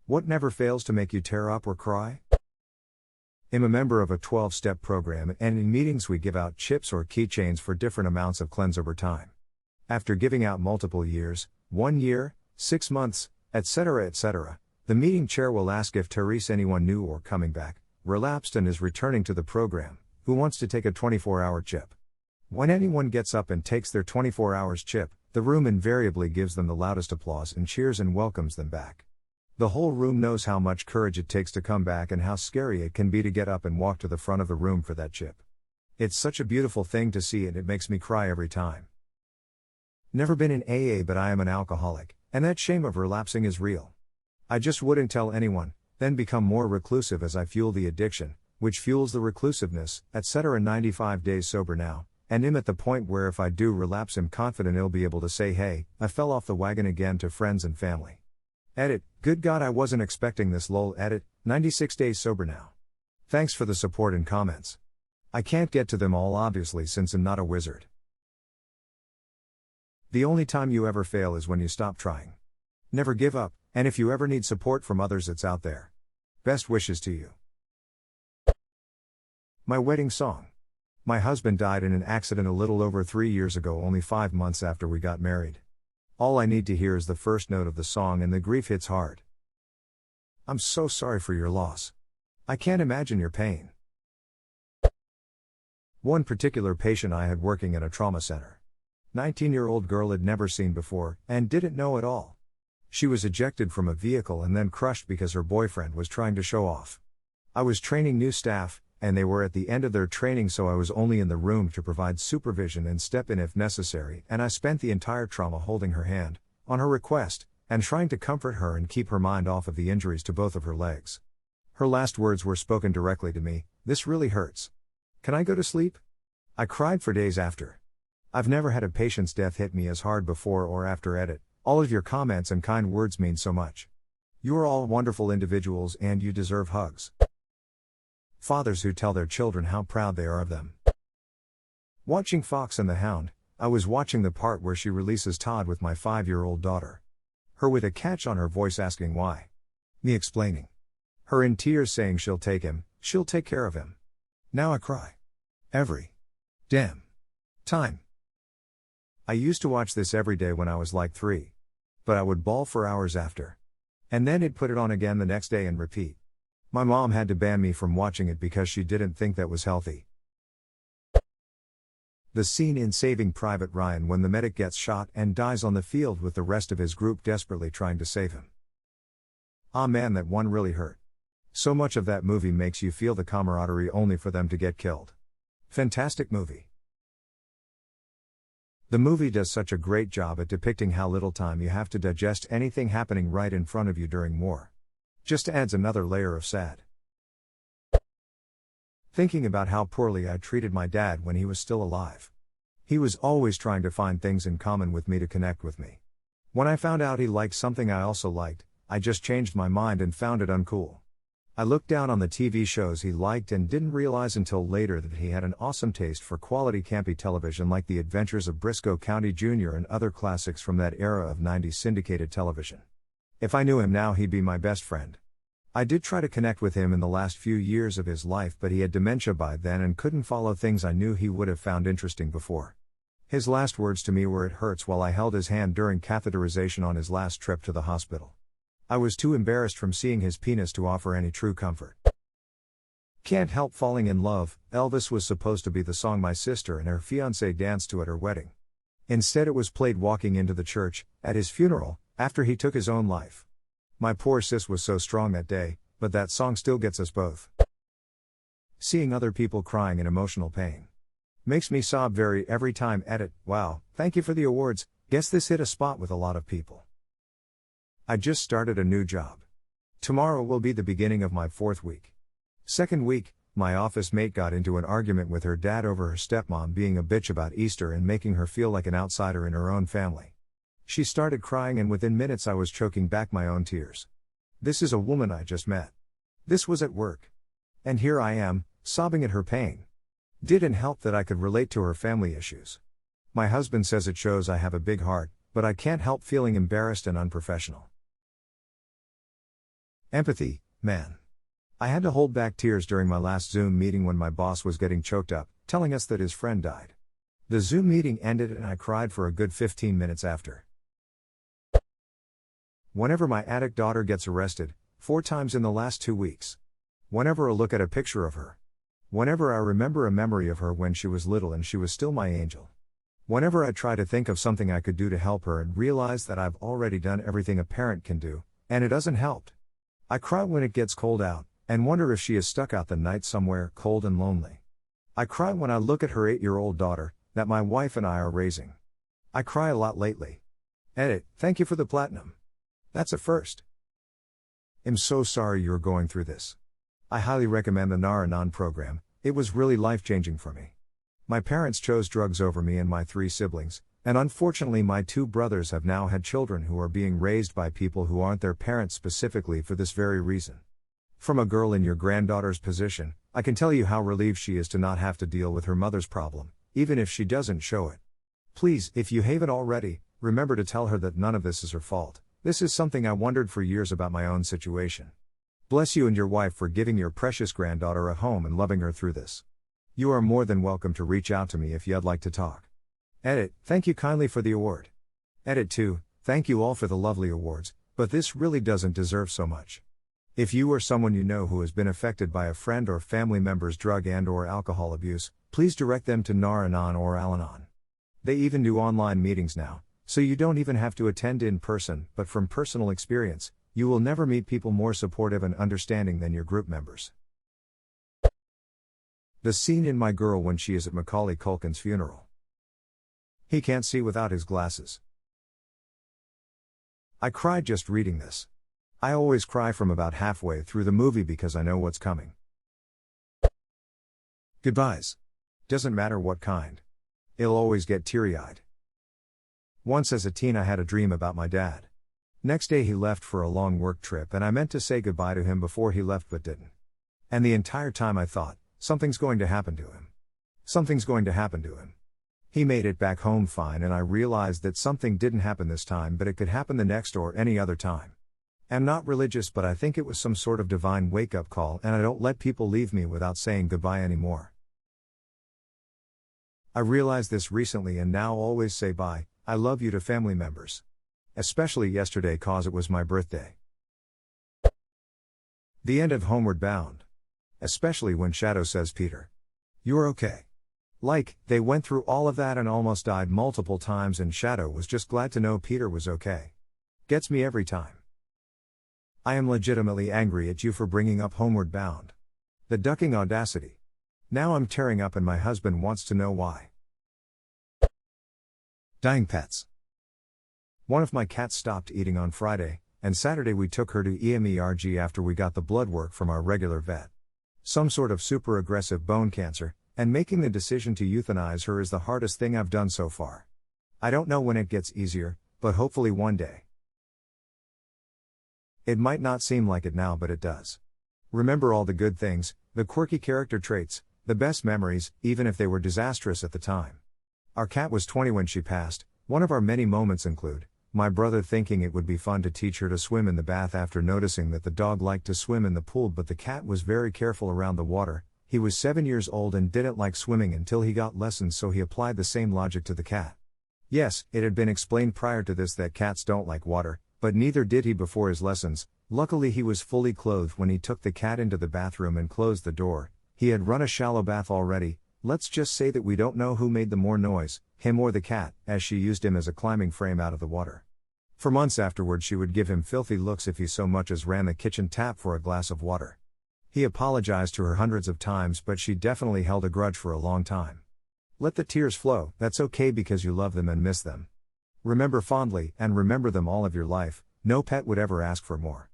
What never fails to make you tear up or cry? I'm a member of a 12-step program, and in meetings we give out chips or keychains for different amounts of cleanse over time. After giving out multiple years, 1 year, 6 months, etc., the meeting chair will ask if Therese, anyone new or coming back, relapsed and is returning to the program, who wants to take a 24-hour chip. When anyone gets up and takes their 24 hours chip, the room invariably gives them the loudest applause and cheers and welcomes them back. The whole room knows how much courage it takes to come back and how scary it can be to get up and walk to the front of the room for that chip. It's such a beautiful thing to see, and it makes me cry every time. Never been in AA, but I am an alcoholic, and that shame of relapsing is real. I just wouldn't tell anyone, then become more reclusive as I fuel the addiction, which fuels the reclusiveness, etc. 95 days sober now, and I'm at the point where if I do relapse, I'm confident I'll be able to say, hey, I fell off the wagon again, to friends and family. Edit, good God, I wasn't expecting this, lol. Edit, 96 days sober now. Thanks for the support and comments. I can't get to them all obviously since I'm not a wizard. The only time you ever fail is when you stop trying. Never give up, and if you ever need support from others, it's out there. Best wishes to you. My wedding song. My husband died in an accident a little over 3 years ago, only 5 months after we got married. All I need to hear is the first note of the song and the grief hits hard. I'm so sorry for your loss. I can't imagine your pain. One particular patient I had working at a trauma center. 19-year-old girl had never seen before, and didn't know at all. She was ejected from a vehicle and then crushed because her boyfriend was trying to show off. I was training new staff, and they were at the end of their training, so I was only in the room to provide supervision and step in if necessary, and I spent the entire trauma holding her hand, on her request, and trying to comfort her and keep her mind off of the injuries to both of her legs. Her last words were spoken directly to me, "This really hurts. Can I go to sleep?" I cried for days after. I've never had a patient's death hit me as hard before or after. Edit, all of your comments and kind words mean so much. You are all wonderful individuals and you deserve hugs. Fathers who tell their children how proud they are of them. Watching Fox and the Hound, I was watching the part where she releases Todd with my 5-year-old daughter. Her with a catch on her voice asking why. Me explaining. Her in tears saying she'll take him, she'll take care of him. Now I cry. Every damn time. I used to watch this every day when I was like 3. But I would bawl for hours after. And then I'd put it on again the next day and repeat. My mom had to ban me from watching it because she didn't think that was healthy. The scene in Saving Private Ryan when the medic gets shot and dies on the field with the rest of his group desperately trying to save him. Ah man, that one really hurt. So much of that movie makes you feel the camaraderie only for them to get killed. Fantastic movie. The movie does such a great job at depicting how little time you have to digest anything happening right in front of you during war. Just adds another layer of sad. Thinking about how poorly I treated my dad when he was still alive. He was always trying to find things in common with me to connect with me. When I found out he liked something I also liked, I just changed my mind and found it uncool. I looked down on the TV shows he liked and didn't realize until later that he had an awesome taste for quality campy television like The Adventures of Briscoe County Jr. and other classics from that era of 90s syndicated television. If I knew him now, he'd be my best friend. I did try to connect with him in the last few years of his life, but he had dementia by then and couldn't follow things I knew he would have found interesting before. His last words to me were "it hurts" while I held his hand during catheterization on his last trip to the hospital. I was too embarrassed from seeing his penis to offer any true comfort. Can't help falling in love. Elvis was supposed to be the song my sister and her fiancé danced to at her wedding. Instead it was played walking into the church, at his funeral, after he took his own life. My poor sis was so strong that day, but that song still gets us both. Seeing other people crying in emotional pain. Makes me sob every time. Edit, wow, thank you for the awards, guess this hit a spot with a lot of people. I just started a new job. Tomorrow will be the beginning of my 4th week. 2nd week, my office mate got into an argument with her dad over her stepmom being a bitch about Easter and making her feel like an outsider in her own family. She started crying and within minutes I was choking back my own tears. This is a woman I just met. This was at work. And here I am, sobbing at her pain. Didn't help that I could relate to her family issues. My husband says it shows I have a big heart, but I can't help feeling embarrassed and unprofessional. Empathy, man. I had to hold back tears during my last Zoom meeting when my boss was getting choked up, telling us that his friend died. The Zoom meeting ended and I cried for a good 15 minutes after. Whenever my addict daughter gets arrested, 4 times in the last 2 weeks. Whenever I look at a picture of her. Whenever I remember a memory of her when she was little and she was still my angel. Whenever I try to think of something I could do to help her and realize that I've already done everything a parent can do, and it doesn't help. I cry when it gets cold out, and wonder if she is stuck out the night somewhere cold and lonely. I cry when I look at her 8-year-old daughter, that my wife and I are raising. I cry a lot lately. Edit, thank you for the platinum. That's a first. I'm so sorry you're going through this. I highly recommend the Nar-Anon program, it was really life-changing for me. My parents chose drugs over me and my 3 siblings, and unfortunately my 2 brothers have now had children who are being raised by people who aren't their parents specifically for this very reason. From a girl in your granddaughter's position, I can tell you how relieved she is to not have to deal with her mother's problem, even if she doesn't show it. Please, if you haven't already, remember to tell her that none of this is her fault. This is something I wondered for years about my own situation. Bless you and your wife for giving your precious granddaughter a home and loving her through this. You are more than welcome to reach out to me if you'd like to talk. Edit, thank you kindly for the award. Edit 2, thank you all for the lovely awards, but this really doesn't deserve so much. If you or someone you know who has been affected by a friend or family member's drug and/or alcohol abuse, please direct them to Nar-Anon or Al-Anon. They even do online meetings now, so you don't even have to attend in person, but from personal experience, you will never meet people more supportive and understanding than your group members. The scene in My Girl when she is at Macaulay Culkin's funeral. He can't see without his glasses. I cried just reading this. I always cry from about halfway through the movie because I know what's coming. Goodbyes. Doesn't matter what kind. It'll always get teary-eyed. Once as a teen I had a dream about my dad. Next day he left for a long work trip and I meant to say goodbye to him before he left but didn't. And the entire time I thought, something's going to happen to him. Something's going to happen to him. He made it back home fine and I realized that something didn't happen this time but it could happen the next or any other time. I'm not religious but I think it was some sort of divine wake-up call and I don't let people leave me without saying goodbye anymore. I realized this recently and now always say bye, I love you to family members. Especially yesterday cause it was my birthday. The end of Homeward Bound. Especially when Shadow says Peter, you're okay. Like, they went through all of that and almost died multiple times and Shadow was just glad to know Peter was okay. Gets me every time. I am legitimately angry at you for bringing up Homeward Bound. The ducking audacity. Now I'm tearing up and my husband wants to know why. Dying pets. One of my cats stopped eating on Friday, and Saturday we took her to EMERG after we got the blood work from our regular vet. Some sort of super aggressive bone cancer, and making the decision to euthanize her is the hardest thing I've done so far. I don't know when it gets easier, but hopefully one day. It might not seem like it now but it does. Remember all the good things, the quirky character traits, the best memories, even if they were disastrous at the time. Our cat was 20 when she passed. One of our many moments include my brother thinking it would be fun to teach her to swim in the bath after noticing that the dog liked to swim in the pool but the cat was very careful around the water. He was 7 years old and didn't like swimming until he got lessons, so he applied the same logic to the cat. Yes, it had been explained prior to this that cats don't like water, but neither did he before his lessons. Luckily he was fully clothed when he took the cat into the bathroom and closed the door. He had run a shallow bath already. Let's just say that we don't know who made the more noise, him or the cat, as she used him as a climbing frame out of the water. For months afterward she would give him filthy looks if he so much as ran the kitchen tap for a glass of water. He apologized to her hundreds of times but she definitely held a grudge for a long time. Let the tears flow, that's okay because you love them and miss them. Remember fondly, and remember them all of your life, no pet would ever ask for more.